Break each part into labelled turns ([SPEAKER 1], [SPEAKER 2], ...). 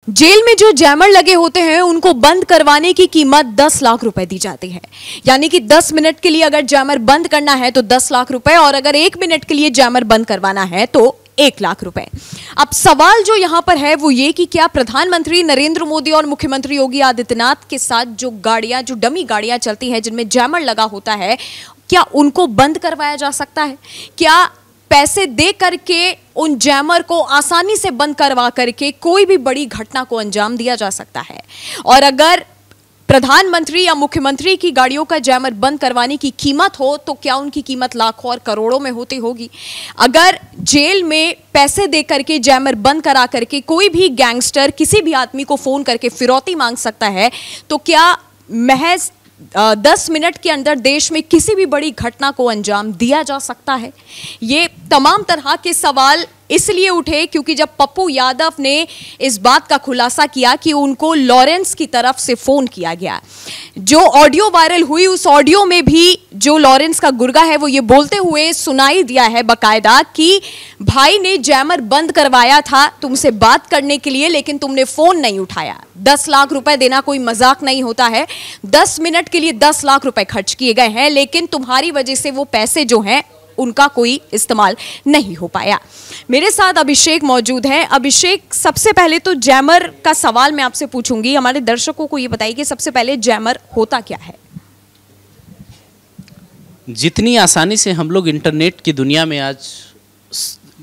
[SPEAKER 1] Jail में जो jammer लगे होते हैं उनको बंद करवाने की कीमत 10 लाख रुपए दी जाती है। यानी कि 10 मिनट के लिए अगर जैमर बंद करना है तो 10 लाख रुपए, और अगर 1 मिनट के लिए जैमर बंद करवाना है तो 1 लाख रुपए। अब सवाल जो यहां पर है वो ये कि क्या प्रधानमंत्री नरेंद्र मोदी और मुख्यमंत्री योगी आदित्यनाथ के साथ जो गाड़ियां, जो डमी गाड़ियां चलती हैं जिनमें जैमर लगा होता है, क्या उनको बंद करवाया जा सकता है? क्या पैसे दे करके उन जैमर को आसानी से बंद करवा करके कोई भी बड़ी घटना को अंजाम दिया जा सकता है? और अगर प्रधानमंत्री या मुख्यमंत्री की गाड़ियों का जैमर बंद करवाने की कीमत हो तो क्या उनकी कीमत लाखों और करोड़ों में होती होगी? अगर जेल में पैसे दे करके जैमर बंद करा करके कोई भी गैंगस्टर किसी भी आदमी को फोन करके फिरौती मांग सकता है, तो क्या महज 10 मिनट के अंदर देश में किसी भी बड़ी घटना को अंजाम दिया जा सकता है? ये तमाम तरह के सवाल इसलिए उठे क्योंकि जब पप्पू यादव ने इस बात का खुलासा किया कि उनको लॉरेंस की तरफ से फोन किया गया। जो ऑडियो वायरल हुई उस ऑडियो में भी जो लॉरेंस का गुर्गा है वो ये बोलते हुए सुनाई दिया है बाकायदा कि भाई ने जैमर बंद करवाया था तुमसे बात करने के लिए, लेकिन तुमने फोन नहीं उठाया। 10 लाख रुपए देना कोई मजाक नहीं होता है। 10 मिनट के लिए 10 लाख रुपए खर्च किए गए हैं, लेकिन तुम्हारी वजह से वो पैसे जो हैं उनका कोई इस्तेमाल नहीं हो पाया। मेरे साथ अभिषेक मौजूद हैं। अभिषेक, सबसे पहले तो जैमर का सवाल मैं आपसे पूछूंगी। हमारे दर्शकों को ये बताइए कि सबसे पहले जैमर होता क्या है?
[SPEAKER 2] जितनी आसानी से हम लोग इंटरनेट की दुनिया में आज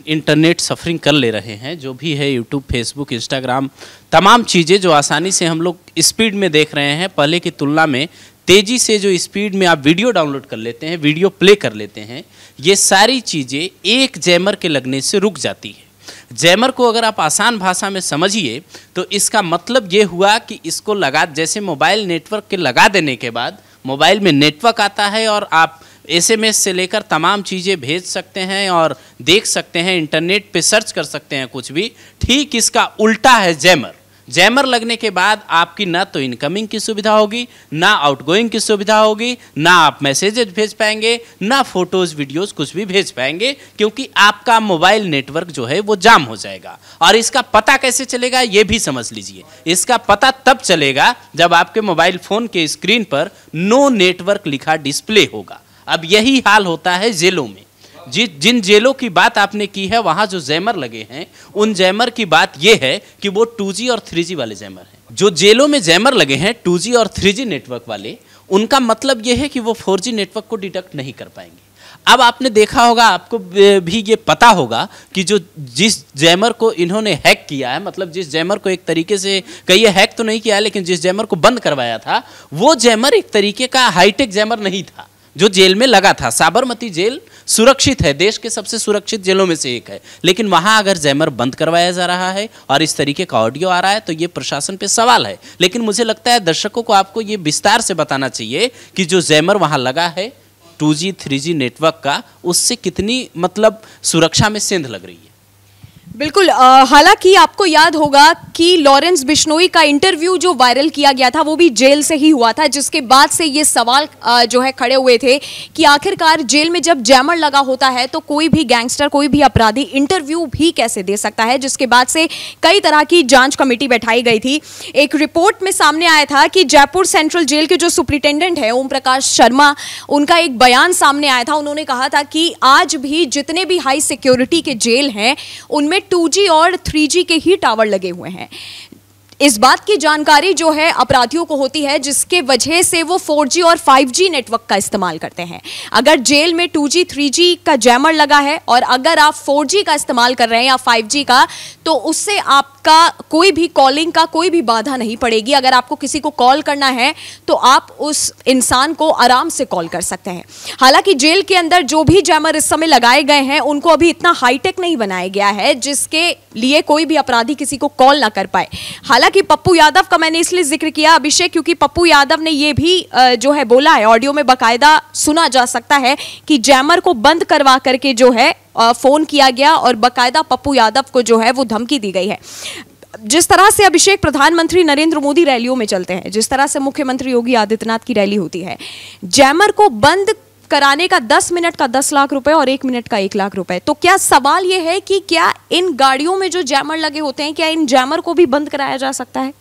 [SPEAKER 2] इंटरनेट सफरिंग कर ले रहे हैं, जो भी है यूट्यूब, फेसबुक, इंस्टाग्राम, तमाम चीज़ें जो आसानी से हम लोग स्पीड में देख रहे हैं, पहले की तुलना में तेज़ी से जो स्पीड में आप वीडियो डाउनलोड कर लेते हैं, वीडियो प्ले कर लेते हैं, ये सारी चीज़ें एक जैमर के लगने से रुक जाती है। जैमर को अगर आप आसान भाषा में समझिए तो इसका मतलब ये हुआ कि इसको लगा, जैसे मोबाइल नेटवर्क के लगा देने के बाद मोबाइल में नेटवर्क आता है और आप SMS से लेकर तमाम चीज़ें भेज सकते हैं और देख सकते हैं, इंटरनेट पे सर्च कर सकते हैं कुछ भी। ठीक इसका उल्टा है जैमर। जैमर लगने के बाद आपकी ना तो इनकमिंग की सुविधा होगी, ना आउटगोइंग की सुविधा होगी, ना आप मैसेजेस भेज पाएंगे, ना फोटोज़ वीडियोस कुछ भी भेज पाएंगे, क्योंकि आपका मोबाइल नेटवर्क जो है वो जाम हो जाएगा। और इसका पता कैसे चलेगा ये भी समझ लीजिए। इसका पता तब चलेगा जब आपके मोबाइल फ़ोन के स्क्रीन पर नो नेटवर्क लिखा डिस्प्ले होगा। अब यही हाल होता है जेलों में। जिन जेलों की बात आपने की है वहाँ जो जैमर लगे हैं, उन जैमर की बात यह है कि वो 2G और 3G वाले जैमर हैं। जो जेलों में जैमर लगे हैं 2G और 3G नेटवर्क वाले, उनका मतलब यह है कि वो 4G नेटवर्क को डिटेक्ट नहीं कर पाएंगे। अब आपने देखा होगा, आपको भी ये पता होगा कि जिस जैमर को इन्होंने हैक किया है, मतलब जिस जैमर को एक तरीके से कहिए हैक तो नहीं किया है, लेकिन जिस जैमर को बंद करवाया था, वो जैमर एक तरीके का हाईटेक जैमर नहीं था जो जेल में लगा था। साबरमती जेल सुरक्षित है, देश के सबसे सुरक्षित जेलों में से एक है, लेकिन वहां अगर जैमर बंद करवाया जा रहा है और इस तरीके का ऑडियो आ रहा है तो ये प्रशासन पे सवाल है। लेकिन मुझे लगता है दर्शकों को आपको ये विस्तार से बताना चाहिए कि जो जैमर वहां लगा है 2G 3G नेटवर्क का, उससे कितनी मतलब सुरक्षा में सेंध लग रही है।
[SPEAKER 1] बिल्कुल। हालांकि आपको याद होगा कि लॉरेंस बिश्नोई का इंटरव्यू जो वायरल किया गया था वो भी जेल से ही हुआ था, जिसके बाद से ये सवाल जो है खड़े हुए थे कि आखिरकार जेल में जब जैमर लगा होता है तो कोई भी गैंगस्टर, कोई भी अपराधी इंटरव्यू भी कैसे दे सकता है, जिसके बाद से कई तरह की जांच कमेटी बैठाई गई थी। एक रिपोर्ट में सामने आया था कि जयपुर सेंट्रल जेल के जो सुप्रिंटेंडेंट है ओम प्रकाश शर्मा, उनका एक बयान सामने आया था। उन्होंने कहा था कि आज भी जितने भी हाई सिक्योरिटी के जेल हैं उनमें 2G और 3G के ही टावर लगे हुए हैं। इस बात की जानकारी जो है अपराधियों को होती है, जिसके वजह से वो 4G और 5G नेटवर्क का इस्तेमाल करते हैं। अगर जेल में 2G 3G का जैमर लगा है और अगर आप 4G का इस्तेमाल कर रहे हैं या 5G का, तो उससे आपका कोई भी कॉलिंग का कोई भी बाधा नहीं पड़ेगी। अगर आपको किसी को कॉल करना है तो आप उस इंसान को आराम से कॉल कर सकते हैं। हालांकि जेल के अंदर जो भी जैमर इस समय लगाए गए हैं उनको अभी इतना हाईटेक नहीं बनाया गया है जिसके लिए कोई भी अपराधी किसी को कॉल ना कर पाए। हालांकि पप्पू यादव का मैंने इसलिए जिक्र किया अभिषेक, क्योंकि पप्पू यादव ने यह भी जो है बोला है, ऑडियो में बाकायदा सुना जा सकता है कि जैमर को बंद करवा करके जो है फोन किया गया और बाकायदा पप्पू यादव को जो है वो धमकी दी गई है। जिस तरह से अभिषेक प्रधानमंत्री नरेंद्र मोदी रैलियों में चलते हैं, जिस तरह से मुख्यमंत्री योगी आदित्यनाथ की रैली होती है, जैमर को बंद कराने का 10 मिनट का 10 लाख रुपए और 1 मिनट का 1 लाख रुपए। तो क्या सवाल यह है कि क्या इन गाड़ियों में जो जैमर लगे होते हैं, क्या इन जैमर को भी बंद कराया जा सकता है?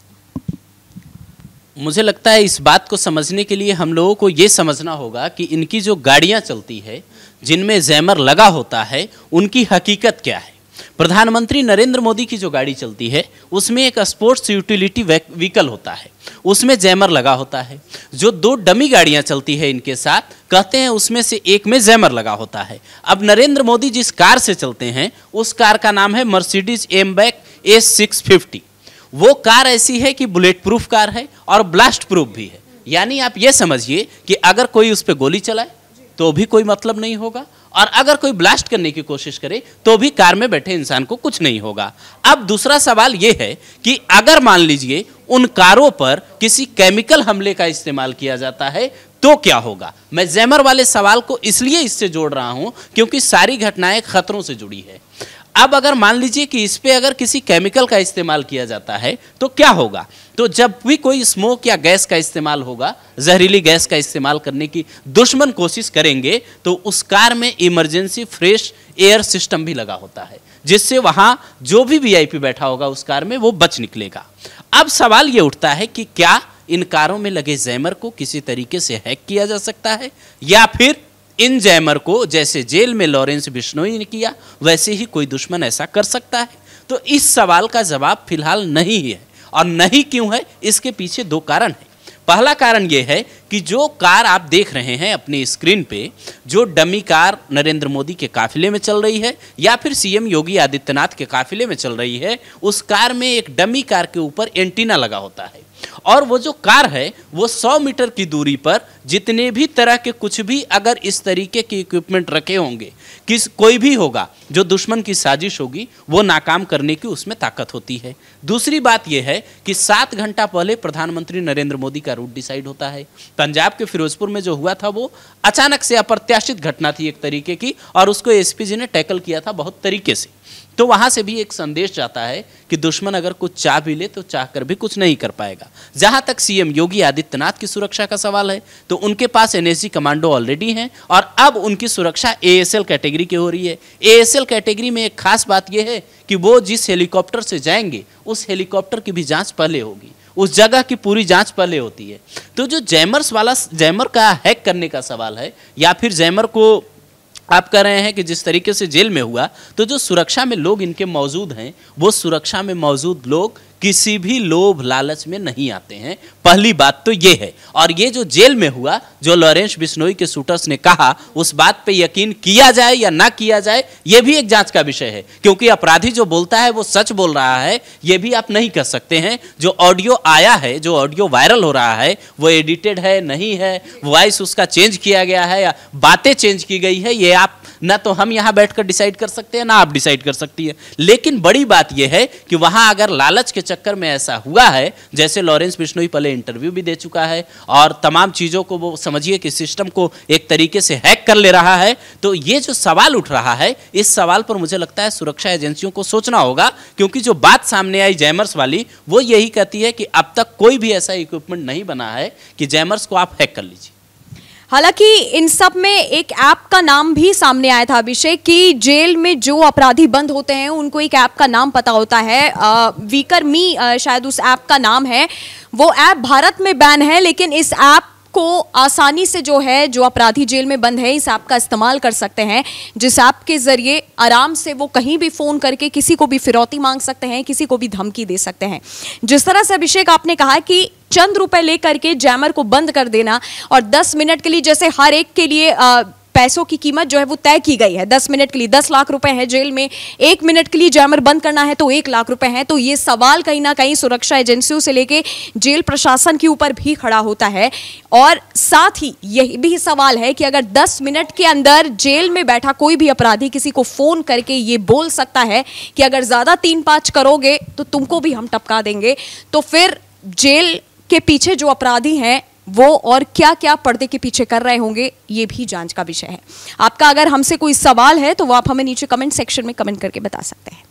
[SPEAKER 2] मुझे लगता है इस बात को समझने के लिए हम लोगों को ये समझना होगा कि इनकी जो गाड़ियां चलती है जिनमें जैमर लगा होता है उनकी हकीकत क्या है। प्रधानमंत्री नरेंद्र मोदी की जो गाड़ी चलती है उसमें एक स्पोर्ट्स यूटिलिटी व्हीकल होता है, उसमें जैमर लगा होता है। जो 2 डमी गाड़ियां चलती है इनके साथ, कहते हैं उसमें से एक में जैमर लगा होता है। अब नरेंद्र मोदी जिस कार से चलते हैं उस कार का नाम है मर्सिडीज एमबैक A650। वो कार ऐसी है कि बुलेट प्रूफ कार है और ब्लास्ट प्रूफ भी है। यानी आप ये समझिए कि अगर कोई उस पर गोली चलाए तो भी कोई मतलब नहीं होगा, और अगर कोई ब्लास्ट करने की कोशिश करे तो भी कार में बैठे इंसान को कुछ नहीं होगा। अब दूसरा सवाल यह है कि अगर मान लीजिए उन कारों पर किसी केमिकल हमले का इस्तेमाल किया जाता है तो क्या होगा। मैं जैमर वाले सवाल को इसलिए इससे जोड़ रहा हूं क्योंकि सारी घटनाएं खतरों से जुड़ी है। अब अगर मान लीजिए कि इस पे अगर किसी केमिकल का इस्तेमाल किया जाता है तो क्या होगा। तो जब भी कोई स्मोक या गैस का इस्तेमाल होगा, जहरीली गैस का इस्तेमाल करने की दुश्मन कोशिश करेंगे, तो उस कार में इमरजेंसी फ्रेश एयर सिस्टम भी लगा होता है, जिससे वहां जो भी वीआईपी बैठा होगा उस कार में वो बच निकलेगा। अब सवाल ये उठता है कि क्या इन कारों में लगे जैमर को किसी तरीके से हैक किया जा सकता है, या फिर इन जैमर को जैसे जेल में लॉरेंस बिश्नोई ने किया वैसे ही कोई दुश्मन ऐसा कर सकता है। तो इस सवाल का जवाब फिलहाल नहीं है, और नहीं क्यों है, इसके पीछे 2 कारण हैं। पहला कारण यह है कि जो कार आप देख रहे हैं अपनी स्क्रीन पे, जो डमी कार नरेंद्र मोदी के काफिले में चल रही है या फिर सीएम योगी आदित्यनाथ के काफिले में चल रही है, उस कार में एक डमी कार के ऊपर एंटीना लगा होता है, और वो जो कार है वो 100 मीटर की दूरी पर जितने भी तरह के कुछ भी अगर इस तरीके के इक्विपमेंट रखे होंगे, कोई भी होगा जो दुश्मन की साजिश होगी वो नाकाम करने की उसमें ताकत होती है। दूसरी बात यह है कि 7 घंटा पहले प्रधानमंत्री नरेंद्र मोदी का रूट डिसाइड होता है। पंजाब के फिरोजपुर में जो हुआ था वो अचानक से अप्रत्याशित घटना थी एक तरीके की, और उसको एसपी जी ने टैकल किया था बहुत तरीके से। तो वहां से भी एक संदेश जाता है कि दुश्मन अगर कुछ चाह भी ले तो चाह कर भी कुछ नहीं कर पाएगा। जहां तक सीएम योगी आदित्यनाथ की सुरक्षा का सवाल है तो उनके पास एनएसजी कमांडो ऑलरेडी हैं, और अब उनकी सुरक्षा एएसएल कैटेगरी की हो रही है। एएसएल कैटेगरी में एक खास बात यह है कि वो जिस हेलीकॉप्टर से जाएंगे उस हेलीकॉप्टर की भी जांच पहले होगी, उस जगह की पूरी जांच पहले होती है। तो जो जैमर का हैक करने का सवाल है, या फिर जैमर को आप कह रहे हैं कि जिस तरीके से जेल में हुआ, तो जो सुरक्षा में लोग इनके मौजूद हैं वो सुरक्षा में मौजूद लोग किसी भी लोभ लालच में नहीं आते हैं। पहली बात तो ये है। और ये जो जेल में हुआ, जो लॉरेंस बिश्नोई के शूटर्स ने कहा, उस बात पे यकीन किया जाए या ना किया जाए ये भी एक जांच का विषय है, क्योंकि अपराधी जो बोलता है वो सच बोल रहा है ये भी आप नहीं कर सकते हैं। जो ऑडियो आया है, जो ऑडियो वायरल हो रहा है, वो एडिटेड है नहीं है, वॉइस उसका चेंज किया गया है या बातें चेंज की गई है, ये आप ना तो हम यहां बैठकर डिसाइड कर सकते हैं ना आप डिसाइड कर सकती है। लेकिन बड़ी बात यह है कि वहां अगर लालच के चक्कर में ऐसा हुआ है, जैसे लॉरेंस बिश्नोई पहले इंटरव्यू भी दे चुका है और तमाम चीजों को वो समझिए कि सिस्टम को एक तरीके से हैक कर ले रहा है, तो ये जो सवाल उठ रहा है, इस सवाल पर मुझे लगता है सुरक्षा एजेंसियों को सोचना होगा, क्योंकि जो बात सामने आई जैमर्स वाली, वो यही कहती है कि अब तक कोई भी ऐसा इक्विपमेंट नहीं बना है कि जैमर्स को आप हैक कर लीजिए।
[SPEAKER 1] हालांकि इन सब में एक ऐप का नाम भी सामने आया था अभिषेक, कि जेल में जो अपराधी बंद होते हैं उनको एक ऐप का नाम पता होता है, वीकर मी शायद उस ऐप का नाम है। वो ऐप भारत में बैन है, लेकिन इस ऐप को आसानी से जो अपराधी जेल में बंद है इस ऐप का इस्तेमाल कर सकते हैं, जिस ऐप के जरिए आराम से वो कहीं भी फोन करके किसी को भी फिरौती मांग सकते हैं, किसी को भी धमकी दे सकते हैं। जिस तरह से अभिषेक आपने कहा कि चंद रुपए लेकर के जैमर को बंद कर देना और 10 मिनट के लिए, जैसे हर एक के लिए पैसों की कीमत जो है वो तय की गई है, 10 मिनट के लिए 10 लाख रुपए है जेल में, 1 मिनट के लिए जैमर बंद करना है तो 1 लाख रुपए है। तो ये सवाल कहीं ना कहीं सुरक्षा एजेंसियों से लेके जेल प्रशासन के ऊपर भी खड़ा होता है, और साथ ही यही भी सवाल है कि अगर 10 मिनट के अंदर जेल में बैठा कोई भी अपराधी किसी को फोन करके ये बोल सकता है कि अगर ज्यादा 3-5 करोगे तो तुमको भी हम टपका देंगे, तो फिर जेल के पीछे जो अपराधी हैं वो और क्या क्या पर्दे के पीछे कर रहे होंगे, ये भी जांच का विषय है। आपका अगर हमसे कोई सवाल है तो वो आप हमें नीचे कमेंट सेक्शन में कमेंट करके बता सकते हैं।